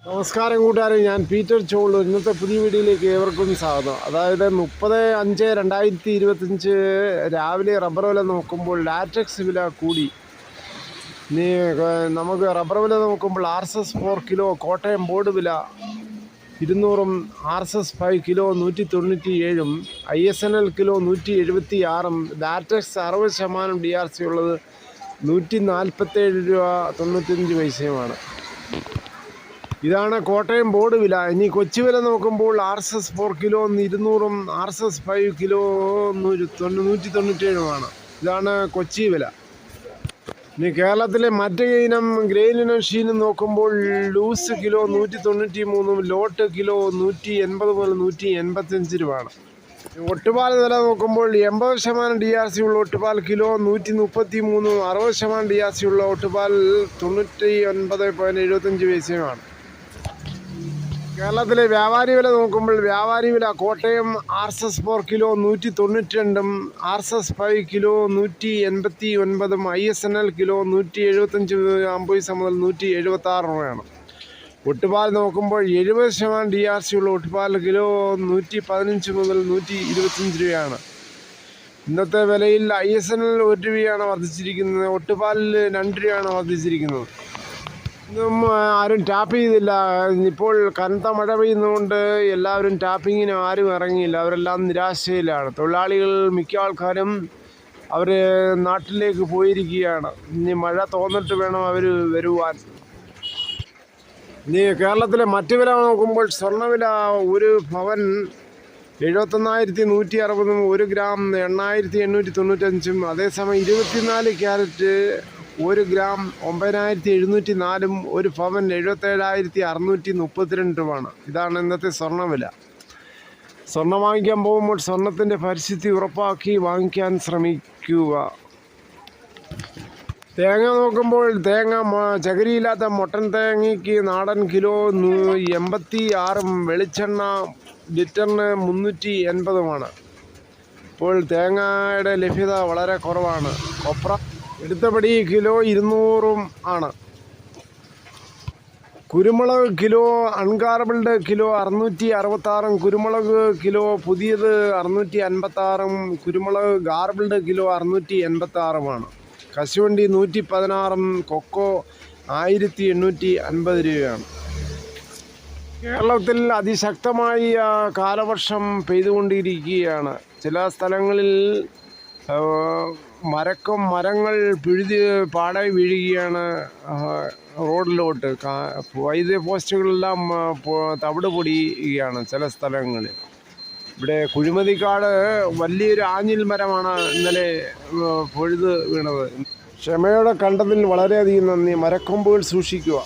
നമസ്കാരം കൂട്ടുകാരെ, ഞാൻ പീറ്റർ ചോളു. ഇന്നത്തെ പുതിയ വീഡിയോയിലേക്ക് ഏവർക്കും സ്വാഗതം. അതായത് 30/5/2025 രാവിലെ റബ്ബർ വില നോക്കുമ്പോൾ ലാറ്റക്സ് വില കൂടി. ഇനി നമുക്ക് റബ്ബർ വില നോക്കുമ്പോൾ RSS 4 കിലോ കോട്ടയം ബോർഡ് വില 200, RSS 5 kilo 197, ISNL kilo 176, latex 60% DRC ഉള്ളത് 147 രൂപ 95 ഇതാണ് കോട്ടയം ബോർഡ് വില. ഇനി കൊച്ചി വില നോക്കുമ്പോൾ RSS 4 കിലോ 200, RSS 5 കിലോ 197. ഇതാണ് കൊച്ചി വില. ഇനി കേരളത്തിലെ മറ്റ് ഇനം ഗ്രെയിൻ മെഷീൻ നോക്കുമ്പോൾ ലൂസ് കിലോ 193, ലോട്ട് കിലോ 180 മുതൽ 185 രൂപയാണ്. ഒട്ടുപാൽ വില നോക്കുമ്പോൾ 80% DRC ഉള്ള ഒട്ടുപാൽ കിലോ 133, 60% DRC ഉള്ള ഒട്ടുപാൽ 99.75 കേരളത്തിലെ വ്യാപാരി വില നോക്കുമ്പോൾ വ്യാപാരി വില Kottayam RSS 4 kilo 192, RSS 5 kilo 189, ISNL kilo 175 മുതൽ 176 രൂപയാണ്. ഒട്ടുപാൽ നോക്കുമ്പോൾ 70% DRC ഉള്ള ഒട്ടുപാൽ കിലോ 115 മുതൽ 125 രൂപയാണ്. ഇന്നത്തെ വിലയിൽ ISNL 1 രൂപയാണ് വർദ്ധിച്ചിരിക്കുന്നത്, ഒട്ടുപാലിൽ 2 രൂപയാണ് വർദ്ധിച്ചിരിക്കുന്നത്. ഇന്നും ആരും ടാപ്പ് ചെയ്തില്ല. ഇപ്പോൾ കനത്ത മഴ പെയ്യുന്നതുകൊണ്ട് എല്ലാവരും ടാപ്പിങ്ങിന് ആരും ഇറങ്ങിയില്ല. അവരെല്ലാം നിരാശയിലാണ്. തൊഴിലാളികൾ മിക്ക ആൾക്കാരും അവർ നാട്ടിലേക്ക് പോയിരിക്കുകയാണ്. ഇനി മഴ തോന്നിട്ട് വേണം അവർ വരുവാൻ. ഇനി കേരളത്തിലെ മറ്റ് വില നോക്കുമ്പോൾ സ്വർണ്ണവില 1 പവൻ 71,160, 1 ഗ്രാം 8,895. അതേസമയം 24 ക്യാരറ്റ് 1 ഗ്രാം 9,704, 1 പവൻ 77,632 രൂപയാണ്. ഇതാണ് ഇന്നത്തെ സ്വർണ്ണവില. സ്വർണ്ണം വാങ്ങിക്കാൻ പോകുമ്പോൾ സ്വർണത്തിൻ്റെ പരിസ്ഥിതി ഉറപ്പാക്കി വാങ്ങിക്കാൻ ശ്രമിക്കുക. തേങ്ങ നോക്കുമ്പോൾ തേങ്ങ ചകിരിയില്ലാത്ത മൊട്ടൻ തേങ്ങയ്ക്ക് നാടൻ കിലോ 86, വെളിച്ചെണ്ണ ലിറ്ററിന് 380. ഇപ്പോൾ തേങ്ങയുടെ ലഭ്യത വളരെ കുറവാണ്. കൊപ്ര എടുത്തപടി കിലോ 200 ആണ്. കുരുമുളക് കിലോ അൺഗാർബിൾഡ് കിലോ 666, കുരുമുളക് കിലോ പുതിയത് 656, കുരുമുളക് ഗാർബിൾഡ് കിലോ 686. കശുവണ്ടി 116, കൊക്കോ 1,850 രൂപയാണ്. കേരളത്തിൽ അതിശക്തമായി കാലവർഷം പെയ്തുകൊണ്ടിരിക്കുകയാണ്. ചില സ്ഥലങ്ങളിൽ മരങ്ങൾ പാടെ വീഴുകയാണ് റോഡിലോട്ട്. വൈദ്യുത പോസ്റ്റുകളെല്ലാം തവിട് പൊടിയുകയാണ് ചില സ്ഥലങ്ങളിൽ. ഇവിടെ കുഴിമതിക്കാട് വലിയൊരു ആഞ്ഞിൽ മരമാണ് ഇന്നലെ പൊഴുത് വീണത്. ക്ഷമയോടെ കണ്ടതിൽ വളരെയധികം നന്ദി. മരക്കൊമ്പുകൾ സൂക്ഷിക്കുക.